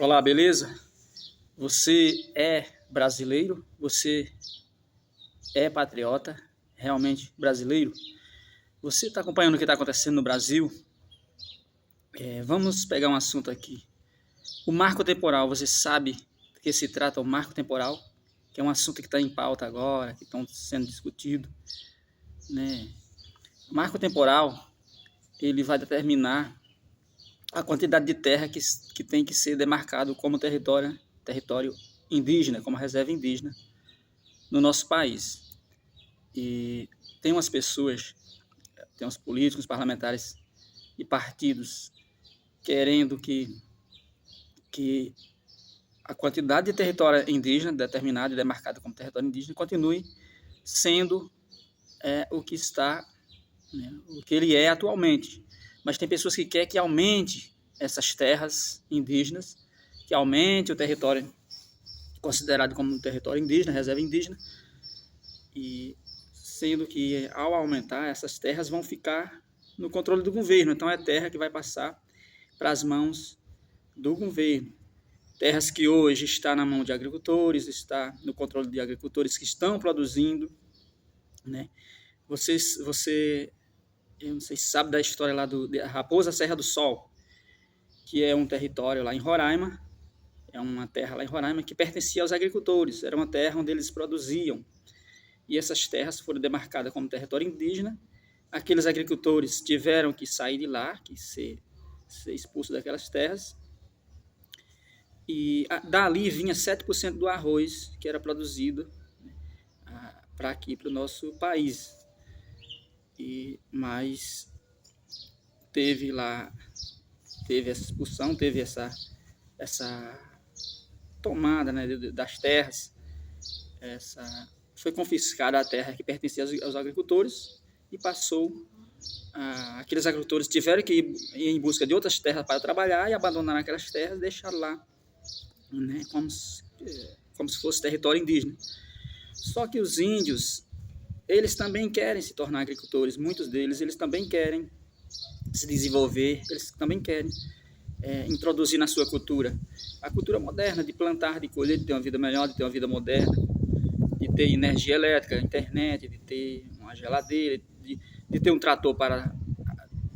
Olá, beleza? Você é brasileiro? Você é patriota? Realmente brasileiro? Você está acompanhando o que está acontecendo no Brasil? Vamos pegar um assunto aqui. O marco temporal, você sabe do que se trata o marco temporal? Que é um assunto que está em pauta agora, que está sendo discutido, né? O marco temporal, ele vai determinar a quantidade de terra que tem que ser demarcado como território indígena, como reserva indígena no nosso país. E tem umas pessoas, tem uns políticos, parlamentares e partidos querendo que a quantidade de território indígena determinado e demarcado como território indígena continue sendo o que está, né, o que ele é atualmente. Mas tem pessoas que querem que aumente essas terras indígenas, que aumente o território considerado como território indígena, reserva indígena, e sendo que ao aumentar essas terras vão ficar no controle do governo. Então é terra que vai passar para as mãos do governo. Terras que hoje está na mão de agricultores, está no controle de agricultores que estão produzindo, né? Você eu não sei se sabe da história lá da Raposa Serra do Sol, que é um território lá em Roraima, é uma terra lá em Roraima que pertencia aos agricultores, era uma terra onde eles produziam, e essas terras foram demarcadas como território indígena. Aqueles agricultores tiveram que sair de lá, que ser expulsos daquelas terras, e dali vinha 7% do arroz que era produzido para aqui, para o nosso país. Mas teve essa expulsão, teve essa tomada, né, das terras, foi confiscada a terra que pertencia aos agricultores e passou. Aqueles agricultores tiveram que ir em busca de outras terras para trabalhar e abandonaram aquelas terras e deixaram lá, né, como se fosse território indígena. Só que os índios, eles também querem se tornar agricultores, muitos deles, eles também querem se desenvolver, eles também querem introduzir na sua cultura a cultura moderna, de plantar, de colher, de ter uma vida melhor, de ter uma vida moderna, de ter energia elétrica, internet, de ter uma geladeira, de ter um trator para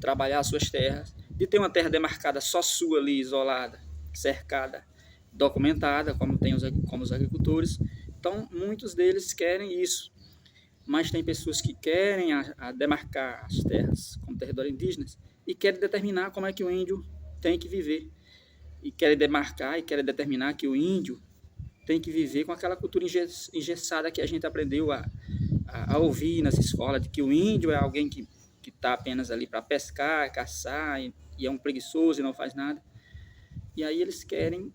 trabalhar as suas terras, de ter uma terra demarcada só sua ali, isolada, cercada, documentada, como os agricultores. Então, muitos deles querem isso, mas tem pessoas que querem demarcar as terras como território indígenas e querem determinar como é que o índio tem que viver, e querem demarcar e querem determinar que o índio tem que viver com aquela cultura engessada que a gente aprendeu a ouvir nas escolas, de que o índio é alguém que está apenas ali para pescar, caçar, e é um preguiçoso e não faz nada. E aí eles querem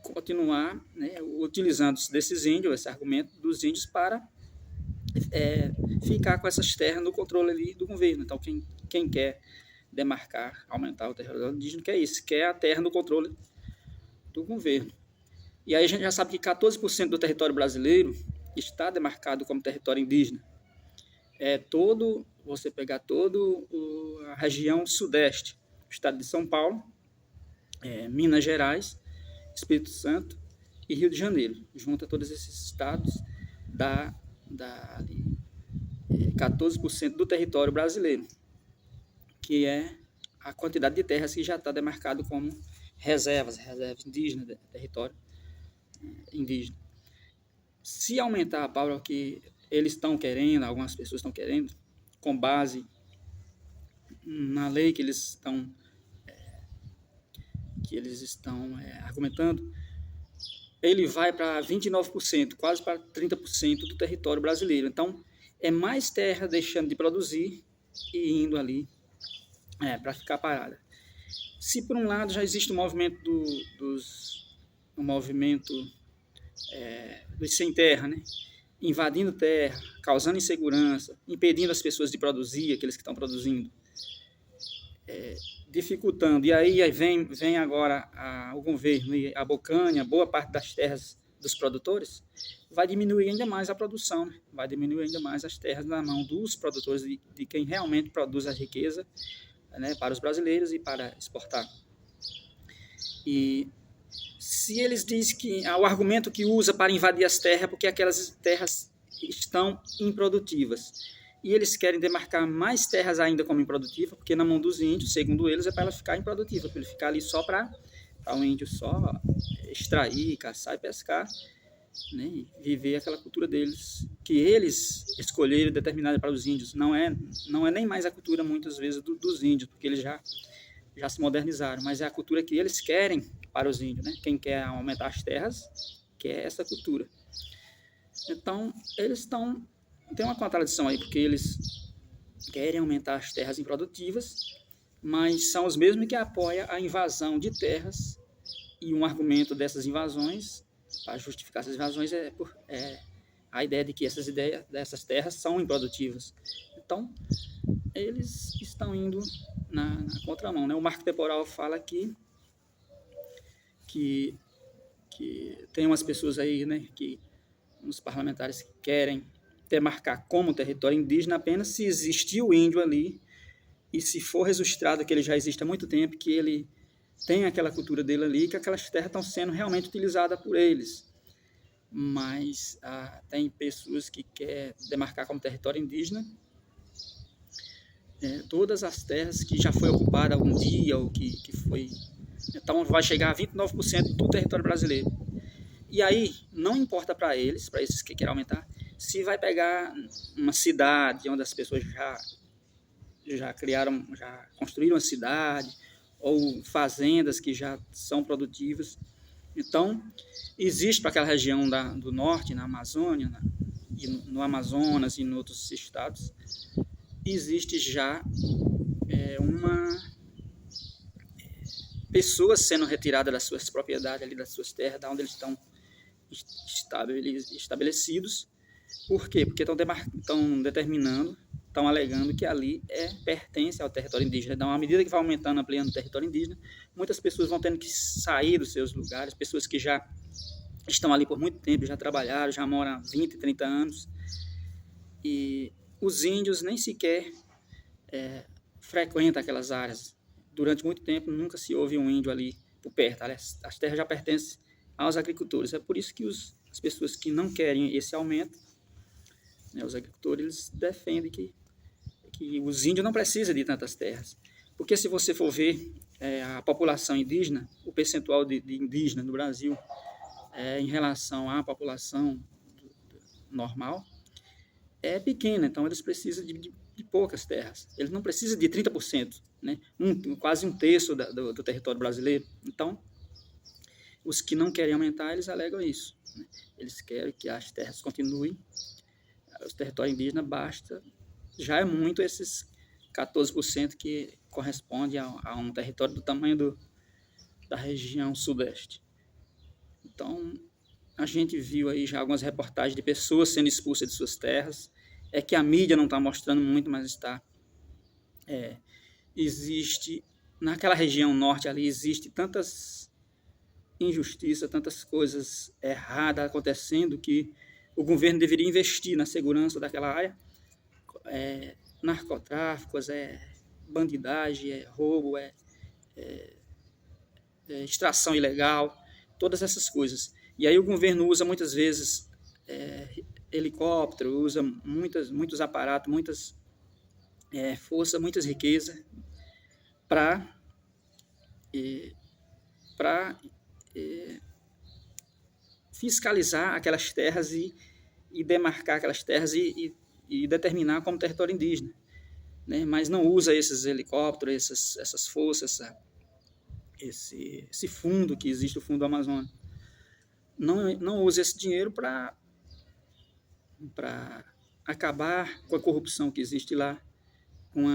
continuar, né, utilizando desses índios, esse argumento dos índios, para ficar com essas terras no controle ali do governo. Então, quem quer demarcar, aumentar o território indígena, quer isso, quer a terra no controle do governo. E aí a gente já sabe que 14% do território brasileiro está demarcado como território indígena. Você pegar toda a região sudeste, o estado de São Paulo, Minas Gerais, Espírito Santo e Rio de Janeiro. Junta todos esses estados, dá 14% do território brasileiro, que é a quantidade de terras que já está demarcado como reservas indígenas, território indígena. Se aumentar para o que eles estão querendo, algumas pessoas estão querendo, com base na lei que eles estão argumentando, ele vai para 29%, quase para 30% do território brasileiro. Então, é mais terra deixando de produzir e indo ali para ficar parada. Se por um lado já existe o movimento dos sem terra, né, invadindo terra, causando insegurança, impedindo as pessoas de produzir, aqueles que estão produzindo, dificultando. E aí vem agora o governo e abocanha boa parte das terras dos produtores, vai diminuir ainda mais a produção, né? Vai diminuir ainda mais as terras na mão dos produtores, de quem realmente produz a riqueza, né, para os brasileiros e para exportar. E se eles dizem que o argumento que usa para invadir as terras é porque aquelas terras estão improdutivas. E eles querem demarcar mais terras ainda como improdutivas, porque na mão dos índios, segundo eles, é para ela ficar improdutiva, para ele ficar ali só para o índio só extrair, caçar e pescar, né, e viver aquela cultura deles, que eles escolheram determinada para os índios. Não é nem mais a cultura, muitas vezes, dos índios, porque eles já se modernizaram, mas é a cultura que eles querem para os índios, né? Quem quer aumentar as terras quer essa cultura. Então, eles tem uma contradição aí, porque eles querem aumentar as terras improdutivas, mas são os mesmos que apoiam a invasão de terras, e um argumento dessas invasões, para justificar essas invasões, é a ideia de que dessas terras são improdutivas. Então, eles estão indo na contramão, né? O marco temporal fala que tem umas pessoas aí, né, uns parlamentares que querem demarcar como território indígena apenas se existir o índio ali e se for registrado que ele já existe há muito tempo, que ele tem aquela cultura dele ali, que aquelas terras estão sendo realmente utilizadas por eles. Mas tem pessoas que querem demarcar como território indígena todas as terras que já foi ocupada algum dia, ou que foi... Então vai chegar a 29% do território brasileiro. E aí, não importa para esses que querem aumentar, se vai pegar uma cidade onde as pessoas já construíram uma cidade, ou fazendas que já são produtivas. Então, existe para aquela região do norte, na Amazônia, e no Amazonas e em outros estados, existe já pessoas sendo retiradas das suas propriedades, ali das suas terras, da onde eles estão estabelecidos. Por quê? Porque estão determinando, estão alegando que ali pertence ao território indígena. Então, à medida que vai aumentando, ampliando o território indígena, muitas pessoas vão tendo que sair dos seus lugares, pessoas que já estão ali por muito tempo, já trabalharam, já moram há 20, 30 anos, e os índios nem sequer frequentam aquelas áreas. Durante muito tempo, nunca se ouve um índio ali por perto. As terras já pertencem aos agricultores. É por isso que as pessoas que não querem esse aumento, né, os agricultores, eles defendem que os índios não precisam de tantas terras. Porque se você for ver a população indígena, o percentual de indígena no Brasil em relação à população normal é pequena. Então eles precisam de poucas terras. Eles não precisam de 30%, né? Quase um terço do território brasileiro. Então, os que não querem aumentar, eles alegam isso, né? Eles querem que as terras continuem. Os territórios indígenas basta, já é muito esses 14% que corresponde a um território do tamanho da região sudeste. Então, a gente viu aí já algumas reportagens de pessoas sendo expulsas de suas terras. É que a mídia não está mostrando muito, mas está. Existe, naquela região norte ali, existe tantas injustiças, tantas coisas erradas acontecendo, que o governo deveria investir na segurança daquela área. Narcotráfico, bandidagem, roubo, extração ilegal, todas essas coisas. E aí o governo usa muitas vezes helicóptero, usa muitos aparatos, muitas forças, muitas riquezas para fiscalizar aquelas terras e demarcar aquelas terras e determinar como território indígena, né? Mas não usa esses helicópteros, essas forças, esse fundo que existe, o fundo do Amazonas. Não usa esse dinheiro para acabar com a corrupção que existe lá, com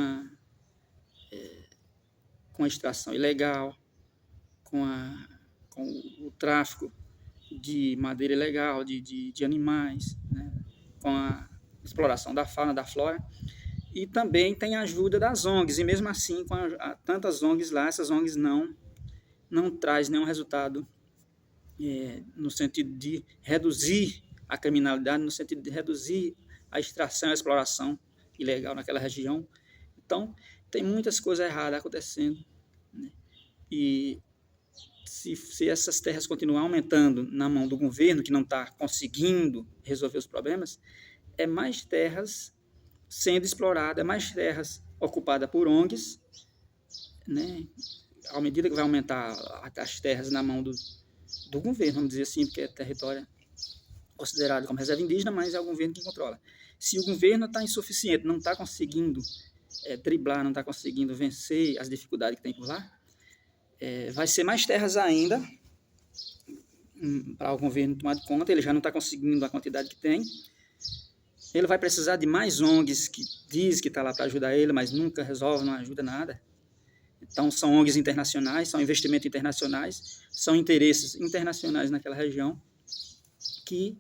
a extração ilegal, com o tráfico de madeira ilegal, de animais, né? Com a exploração da fauna, da flora. E também tem a ajuda das ONGs, e mesmo assim, com tantas ONGs lá, essas ONGs não traz nenhum resultado no sentido de reduzir a criminalidade, no sentido de reduzir a extração e a exploração ilegal naquela região. Então, tem muitas coisas erradas acontecendo, né? E se essas terras continuarem aumentando na mão do governo, que não está conseguindo resolver os problemas, é mais terras sendo exploradas, é mais terras ocupadas por ONGs, né? À medida que vai aumentar as terras na mão do governo, vamos dizer assim, porque é território considerado como reserva indígena, mas é o governo que controla. Se o governo está insuficiente, não está conseguindo driblar, não está conseguindo vencer as dificuldades que tem por lá, vai ser mais terras ainda para o governo tomar conta. Ele já não está conseguindo a quantidade que tem. Ele vai precisar de mais ONGs que diz que está lá para ajudar ele, mas nunca resolve, não ajuda nada. Então, são ONGs internacionais, são investimentos internacionais, são interesses internacionais naquela região que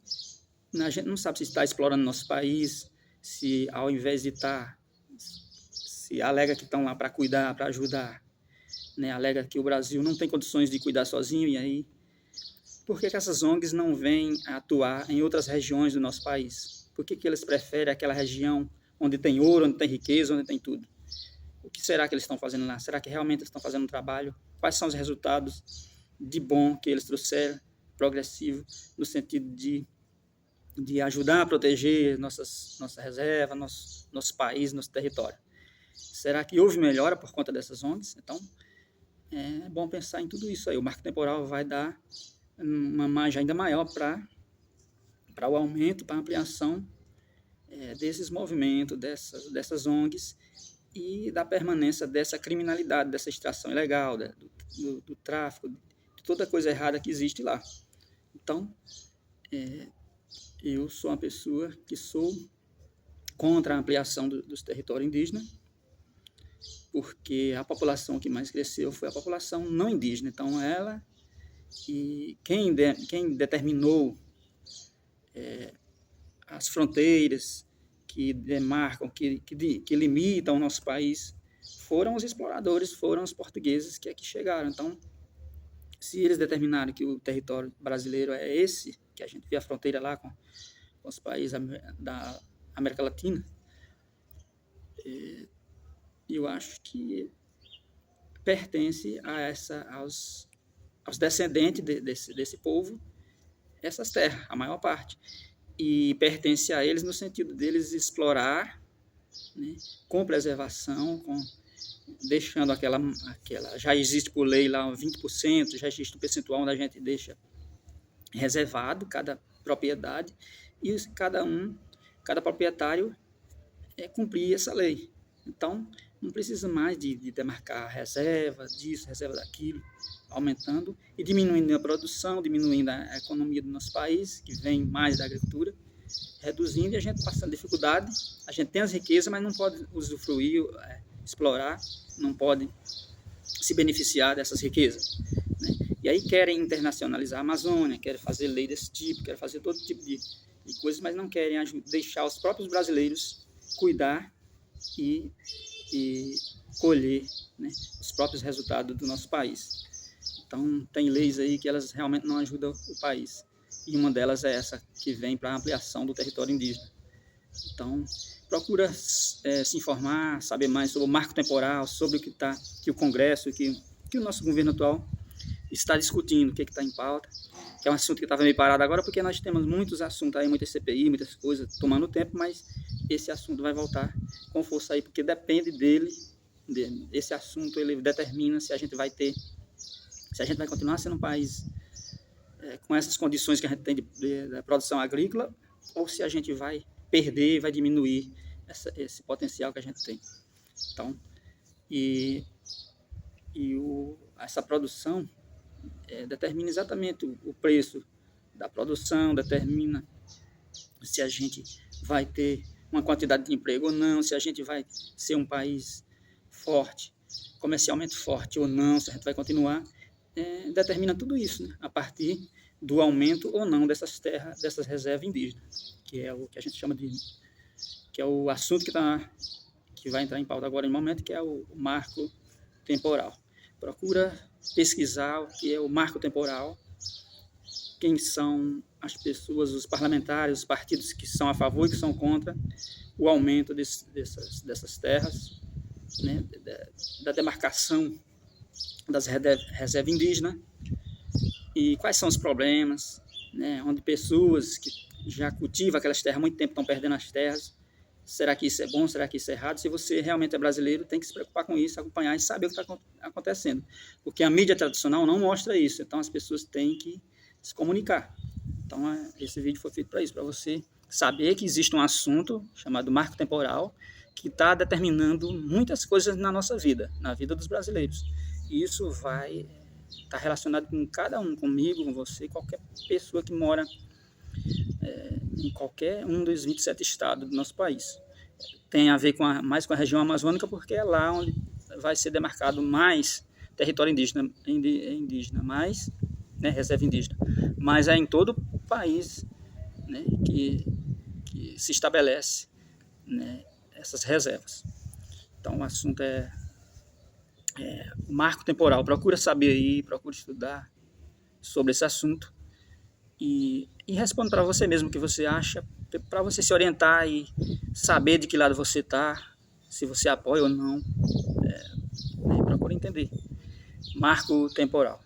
a gente não sabe se está explorando nosso país, se ao invés de estar, se alega que estão lá para cuidar, para ajudar, né? Alega que o Brasil não tem condições de cuidar sozinho, e aí, por que essas ONGs não vêm atuar em outras regiões do nosso país? Por que eles preferem aquela região onde tem ouro, onde tem riqueza, onde tem tudo? O que será que eles estão fazendo lá? Será que realmente eles estão fazendo um trabalho? Quais são os resultados de bom que eles trouxeram, progressivo, no sentido de ajudar a proteger nossa reserva, nosso país, nosso território? Será que houve melhora por conta dessas ONGs? Então, é bom pensar em tudo isso aí. O marco temporal vai dar uma margem ainda maior para o aumento, para a ampliação desses movimentos, dessas ONGs, e da permanência dessa criminalidade, dessa extração ilegal, do tráfico, de toda coisa errada que existe lá. Então, eu sou uma pessoa que sou contra a ampliação dos territórios indígenas, porque a população que mais cresceu foi a população não indígena. Então, ela e quem determinou as fronteiras que demarcam, que limitam o nosso país, foram os exploradores, foram os portugueses que aqui chegaram. Então, se eles determinaram que o território brasileiro é esse, que a gente vê a fronteira lá com os países da América Latina, eu acho que pertence aos descendentes desse povo, essas terras, a maior parte. E pertence a eles no sentido deles explorar, né, com preservação, deixando aquela já existe por lei lá 20%, já existe um percentual onde a gente deixa reservado cada propriedade, e cada proprietário cumprir essa lei. Então, não precisa mais de demarcar reserva disso, reserva daquilo, aumentando e diminuindo a produção, diminuindo a economia do nosso país, que vem mais da agricultura, reduzindo, e a gente passando dificuldade. A gente tem as riquezas, mas não pode usufruir, explorar, não pode se beneficiar dessas riquezas, né? E aí querem internacionalizar a Amazônia, querem fazer lei desse tipo, querem fazer todo tipo de coisas, mas não querem deixar os próprios brasileiros cuidar e colher, né, os próprios resultados do nosso país. Então, tem leis aí que elas realmente não ajudam o país. E uma delas é essa, que vem para a ampliação do território indígena. Então, procura se informar, saber mais sobre o marco temporal, sobre o que o Congresso, que o nosso governo atual está discutindo, o que está em pauta, que é um assunto que estava meio parado agora, porque nós temos muitos assuntos aí, muitas CPI, muitas coisas tomando tempo, mas esse assunto vai voltar com força aí, porque depende dele, esse assunto, ele determina se a gente vai continuar sendo um país com essas condições que a gente tem de produção agrícola, ou se a gente vai perder, vai diminuir esse potencial que a gente tem. Então, essa produção determina exatamente o preço da produção, determina se a gente vai ter uma quantidade de emprego ou não, se a gente vai ser um país forte, comercialmente forte ou não, se a gente vai continuar, determina tudo isso, né? A partir do aumento ou não dessas terras, dessas reservas indígenas, que é o que a gente chama que é o assunto que vai entrar em pauta agora em momento, que é o marco temporal. Procura pesquisar o que é o marco temporal, quem são as pessoas, os parlamentares, os partidos que são a favor e que são contra o aumento dessas terras, né, da demarcação das reservas indígenas, e quais são os problemas, né? Onde pessoas que já cultivam aquelas terras há muito tempo estão perdendo as terras. Será que isso é bom? Será que isso é errado? Se você realmente é brasileiro, tem que se preocupar com isso, acompanhar e saber o que está acontecendo. Porque a mídia tradicional não mostra isso, então as pessoas têm que se comunicar. Então, esse vídeo foi feito para isso, para você saber que existe um assunto chamado marco temporal que está determinando muitas coisas na nossa vida, na vida dos brasileiros. E isso vai estar relacionado com cada um, comigo, com você, qualquer pessoa que mora em qualquer um dos 27 estados do nosso país. Tem a ver mais com a região amazônica, porque é lá onde vai ser demarcado mais território indígena, mais, né, reserva indígena. Mas é em todo o país, né, que se estabelece, né, essas reservas. Então o assunto é o marco temporal. Procura saber aí, procura estudar sobre esse assunto e responda para você mesmo o que você acha, para você se orientar e saber de que lado você está, se você apoia ou não. Procura entender. Marco temporal.